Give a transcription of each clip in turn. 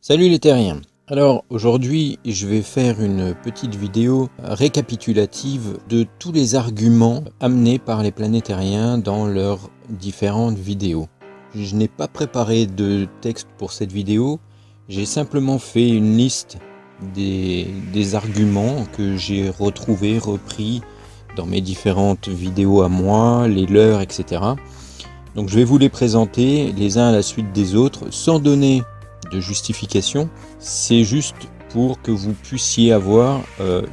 Salut les terriens. Alors aujourd'hui je vais faire une petite vidéo récapitulative de tous les arguments amenés par les planétariens dans leurs différentes vidéos. Je n'ai pas préparé de texte pour cette vidéo, j'ai simplement fait une liste des arguments que j'ai retrouvés, repris dans mes différentes vidéos à moi, les leurs, etc. Donc je vais vous les présenter les uns à la suite des autres sans donner de justification, c'est juste pour que vous puissiez avoir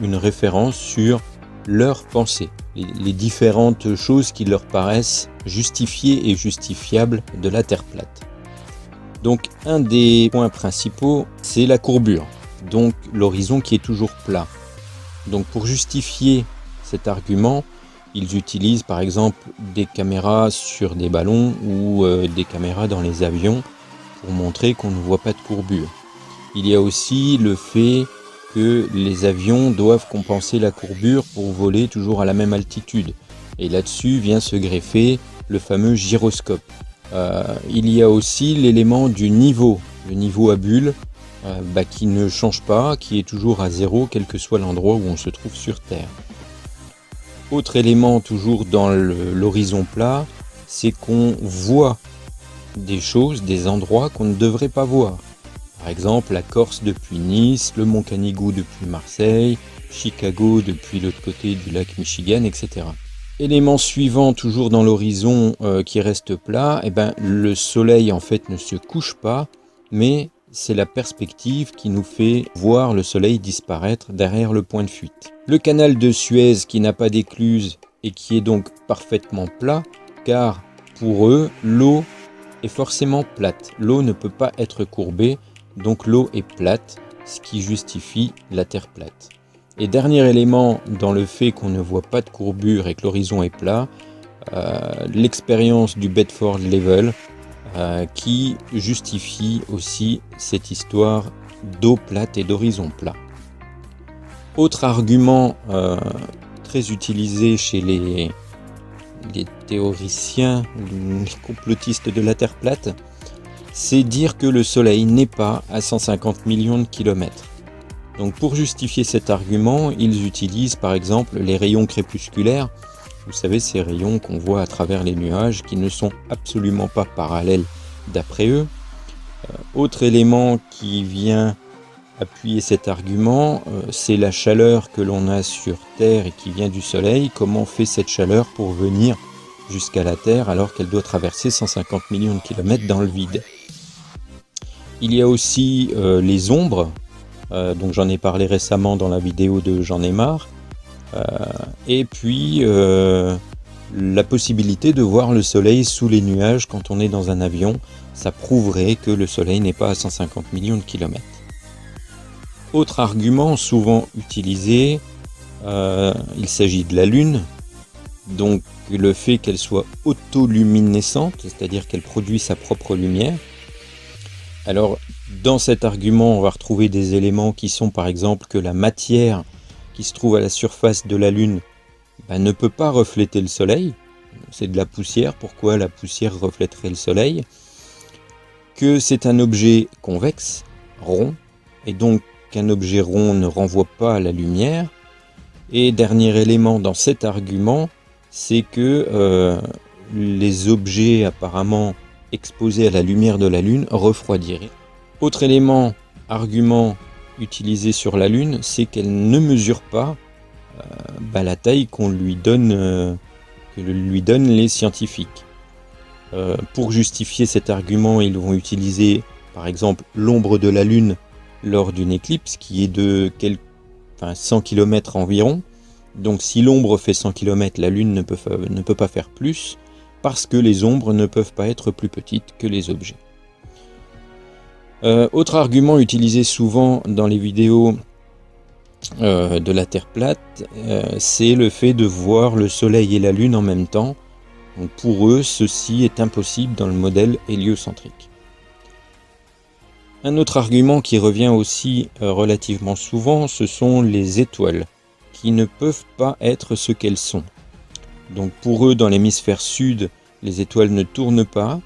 une référence sur leurs pensées, les différentes choses qui leur paraissent justifiées et justifiables de la Terre plate. Donc un des points principaux, c'est la courbure, donc l'horizon qui est toujours plat. Donc pour justifier cet argument, ils utilisent par exemple des caméras sur des ballons ou des caméras dans les avions pour montrer qu'on ne voit pas de courbure. Il y a aussi le fait que les avions doivent compenser la courbure pour voler toujours à la même altitude. Et là-dessus vient se greffer le fameux gyroscope. Il y a aussi l'élément du niveau, le niveau à bulle, qui ne change pas, qui est toujours à zéro, quel que soit l'endroit où on se trouve sur Terre. Autre élément toujours dans l'horizon plat, c'est qu'on voit des choses, des endroits qu'on ne devrait pas voir. Par exemple, la Corse depuis Nice, le Mont Canigou depuis Marseille, Chicago depuis l'autre côté du lac Michigan, etc. Élément suivant, toujours dans l'horizon qui reste plat, le soleil en fait ne se couche pas, mais c'est la perspective qui nous fait voir le soleil disparaître derrière le point de fuite. Le canal de Suez qui n'a pas d'écluse et qui est donc parfaitement plat, car pour eux, l'eau est forcément plate. L'eau ne peut pas être courbée, donc l'eau est plate, ce qui justifie la Terre plate. Et dernier élément dans le fait qu'on ne voit pas de courbure et que l'horizon est plat, l'expérience du Bedford Level qui justifie aussi cette histoire d'eau plate et d'horizon plat. Autre argument très utilisé chez les théoriciens, les complotistes de la Terre plate, c'est dire que le Soleil n'est pas à 150 millions de kilomètres. Donc pour justifier cet argument, ils utilisent par exemple les rayons crépusculaires. Vous savez, ces rayons qu'on voit à travers les nuages qui ne sont absolument pas parallèles d'après eux. Autre élément qui vient appuyer cet argument, c'est la chaleur que l'on a sur Terre et qui vient du Soleil. Comment fait cette chaleur pour venir jusqu'à la Terre alors qu'elle doit traverser 150 millions de kilomètres dans le vide? Il y a aussi les ombres, donc j'en ai parlé récemment dans la vidéo de J'en ai marre, et puis la possibilité de voir le Soleil sous les nuages quand on est dans un avion, ça prouverait que le Soleil n'est pas à 150 millions de kilomètres. Autre argument souvent utilisé, il s'agit de la Lune, donc le fait qu'elle soit autoluminescente, c'est-à-dire qu'elle produit sa propre lumière. Alors dans cet argument, on va retrouver des éléments qui sont par exemple que la matière qui se trouve à la surface de la Lune ne peut pas refléter le Soleil, c'est de la poussière, pourquoi la poussière reflèterait le Soleil? Que c'est un objet convexe, rond, et donc qu'un objet rond ne renvoie pas à la lumière. Et dernier élément dans cet argument, c'est que les objets apparemment exposés à la lumière de la Lune refroidiraient. Autre élément, argument utilisé sur la Lune, c'est qu'elle ne mesure pas la taille qu'on lui donne, que lui donnent les scientifiques. Pour justifier cet argument, ils vont utiliser par exemple l'ombre de la Lune lors d'une éclipse qui est de 100 km environ. Donc si l'ombre fait 100 km, la Lune ne peut pas faire plus, parce que les ombres ne peuvent pas être plus petites que les objets. Autre argument utilisé souvent dans les vidéos de la Terre plate, c'est le fait de voir le Soleil et la Lune en même temps. Donc pour eux, ceci est impossible dans le modèle héliocentrique. Un autre argument qui revient aussi relativement souvent, ce sont les étoiles, qui ne peuvent pas être ce qu'elles sont. Donc pour eux, dans l'hémisphère sud, les étoiles ne tournent pas,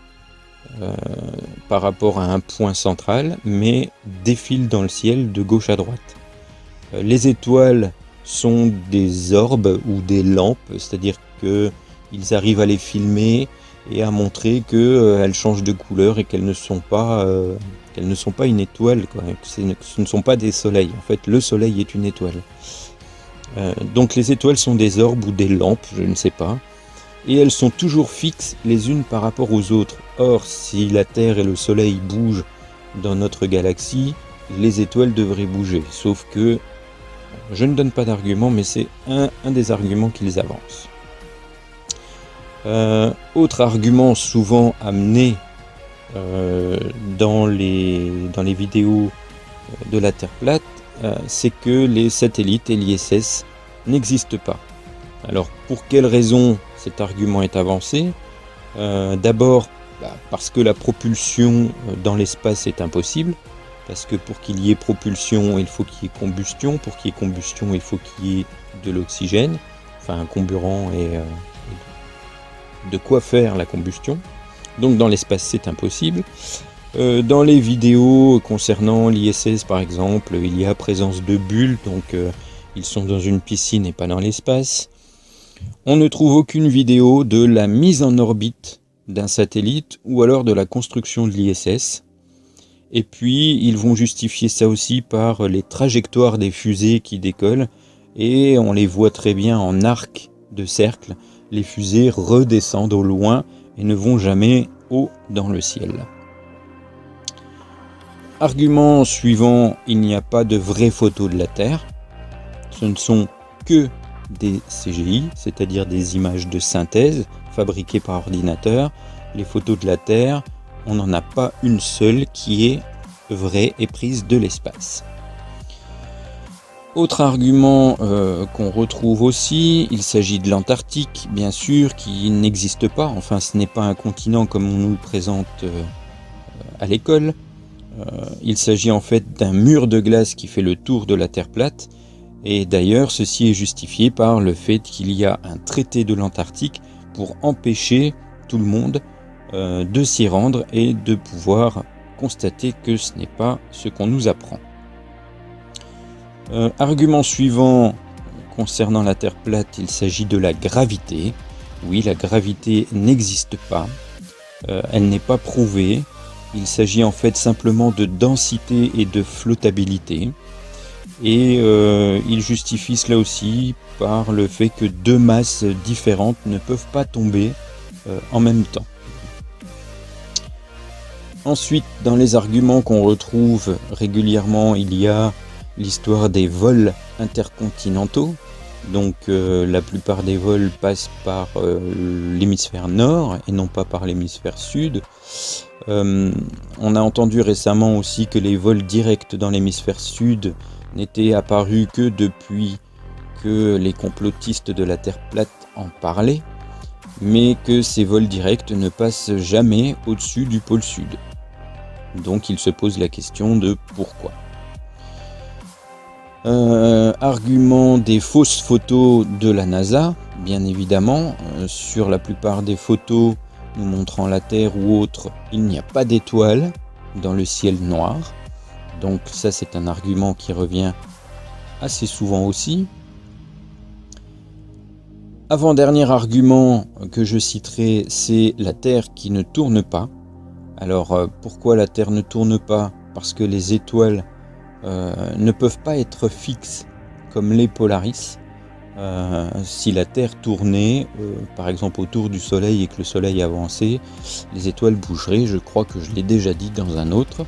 par rapport à un point central, mais défilent dans le ciel de gauche à droite. Les étoiles sont des orbes ou des lampes, c'est-à-dire qu'ils arrivent à les filmer et à montrer qu'elles changent de couleur et qu'elles ne sont pas une étoile, quoi. Ce ne sont pas des soleils. En fait, le soleil est une étoile. Donc les étoiles sont des orbes ou des lampes, je ne sais pas. Et elles sont toujours fixes les unes par rapport aux autres. Or, si la Terre et le Soleil bougent dans notre galaxie, les étoiles devraient bouger. Sauf que, je ne donne pas d'argument, mais c'est un des arguments qu'ils avancent. Autre argument souvent amené dans les vidéos de la Terre plate, c'est que les satellites et l'ISS n'existent pas. Alors, pour quelle raison cet argument est avancé? D'abord, parce que la propulsion dans l'espace est impossible, parce que pour qu'il y ait propulsion, il faut qu'il y ait combustion, pour qu'il y ait combustion, il faut qu'il y ait de l'oxygène, enfin un comburant et de quoi faire la combustion. Donc dans l'espace, c'est impossible. Dans les vidéos concernant l'ISS, par exemple, il y a présence de bulles, donc ils sont dans une piscine et pas dans l'espace. On ne trouve aucune vidéo de la mise en orbite d'un satellite ou alors de la construction de l'ISS. Et puis, ils vont justifier ça aussi par les trajectoires des fusées qui décollent. Et on les voit très bien en arc de cercle. Les fusées redescendent au loin et ne vont jamais haut dans le ciel. Argument suivant, il n'y a pas de vraies photos de la Terre. Ce ne sont que des CGI, c'est-à-dire des images de synthèse fabriquées par ordinateur. Les photos de la Terre, on n'en a pas une seule qui est vraie et prise de l'espace. Autre argument qu'on retrouve aussi, il s'agit de l'Antarctique, bien sûr, qui n'existe pas. Enfin, ce n'est pas un continent comme on nous le présente à l'école. Il s'agit en fait d'un mur de glace qui fait le tour de la Terre plate. Et d'ailleurs, ceci est justifié par le fait qu'il y a un traité de l'Antarctique pour empêcher tout le monde de s'y rendre et de pouvoir constater que ce n'est pas ce qu'on nous apprend. Argument suivant concernant la Terre plate, il s'agit de la gravité. Oui, la gravité n'existe pas, elle n'est pas prouvée. Il s'agit en fait simplement de densité et de flottabilité. Et il justifie cela aussi par le fait que deux masses différentes ne peuvent pas tomber en même temps. Ensuite, dans les arguments qu'on retrouve régulièrement, il y a l'histoire des vols intercontinentaux. Donc la plupart des vols passent par l'hémisphère nord et non pas par l'hémisphère sud. On a entendu récemment aussi que les vols directs dans l'hémisphère sud n'étaient apparus que depuis que les complotistes de la Terre plate en parlaient, mais que ces vols directs ne passent jamais au-dessus du pôle sud. Donc il se pose la question de pourquoi. Argument des fausses photos de la NASA, bien évidemment. Sur la plupart des photos nous montrant la Terre ou autre, il n'y a pas d'étoiles dans le ciel noir. Donc ça, c'est un argument qui revient assez souvent aussi. Avant-dernier argument que je citerai, c'est la Terre qui ne tourne pas. Alors pourquoi la Terre ne tourne pas? Parce que les étoiles ne peuvent pas être fixes comme les Polaris. Si la Terre tournait, par exemple autour du Soleil et que le Soleil avançait, les étoiles bougeraient. Je crois que je l'ai déjà dit dans un autre.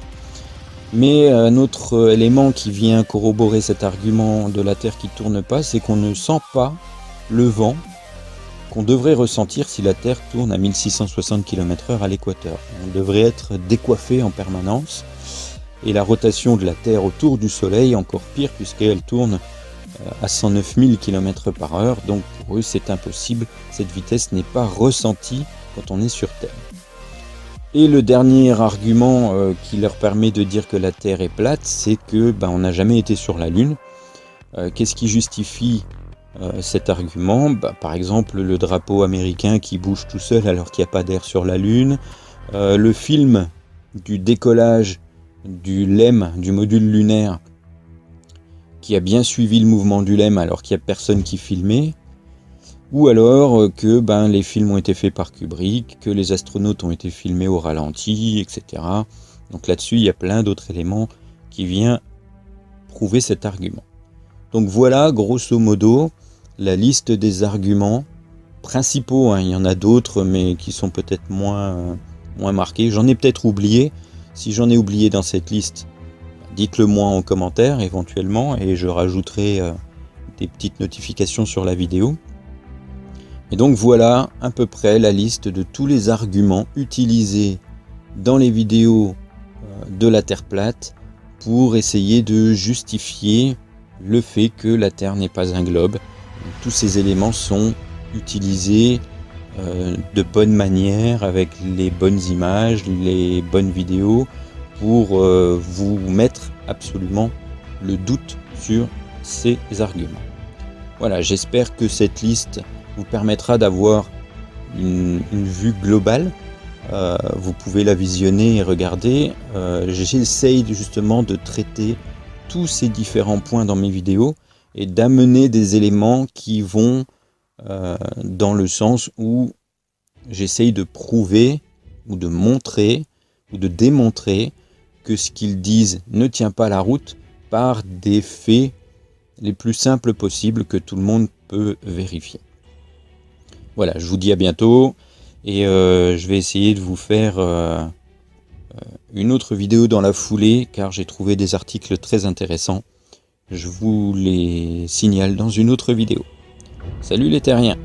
Mais un autre élément qui vient corroborer cet argument de la Terre qui ne tourne pas, c'est qu'on ne sent pas le vent qu'on devrait ressentir si la Terre tourne à 1660 km/h à l'équateur. On devrait être décoiffé en permanence. Et la rotation de la Terre autour du Soleil, encore pire, puisqu'elle tourne à 109 000 km/h. Donc pour eux, c'est impossible. Cette vitesse n'est pas ressentie quand on est sur Terre. Et le dernier argument qui leur permet de dire que la Terre est plate, c'est que on n'a jamais été sur la Lune. Qu'est-ce qui justifie cet argument? Par exemple, le drapeau américain qui bouge tout seul alors qu'il n'y a pas d'air sur la Lune, Le film du décollage du LEM, du module lunaire, qui a bien suivi le mouvement du LEM alors qu'il n'y a personne qui filmait, ou alors que les films ont été faits par Kubrick, que les astronautes ont été filmés au ralenti, etc. Donc là-dessus, il y a plein d'autres éléments qui viennent prouver cet argument. Donc voilà, grosso modo, la liste des arguments principaux. Il y en a d'autres, mais qui sont peut-être moins marqués. J'en ai peut-être oublié. Si j'en ai oublié dans cette liste, dites-le moi en commentaire éventuellement, et je rajouterai des petites notifications sur la vidéo. Et donc voilà à peu près la liste de tous les arguments utilisés dans les vidéos de la Terre plate pour essayer de justifier le fait que la Terre n'est pas un globe. Tous ces éléments sont utilisés de bonne manière, avec les bonnes images, les bonnes vidéos, pour vous mettre absolument le doute sur ces arguments. Voilà, j'espère que cette liste vous permettra d'avoir une vue globale. Vous pouvez la visionner et regarder. J'essaye justement de traiter tous ces différents points dans mes vidéos et d'amener des éléments qui vont dans le sens où j'essaye de prouver ou de montrer ou de démontrer que ce qu'ils disent ne tient pas la route par des faits les plus simples possibles que tout le monde peut vérifier. Voilà, je vous dis à bientôt et je vais essayer de vous faire une autre vidéo dans la foulée car j'ai trouvé des articles très intéressants. Je vous les signale dans une autre vidéo. Salut les terriens!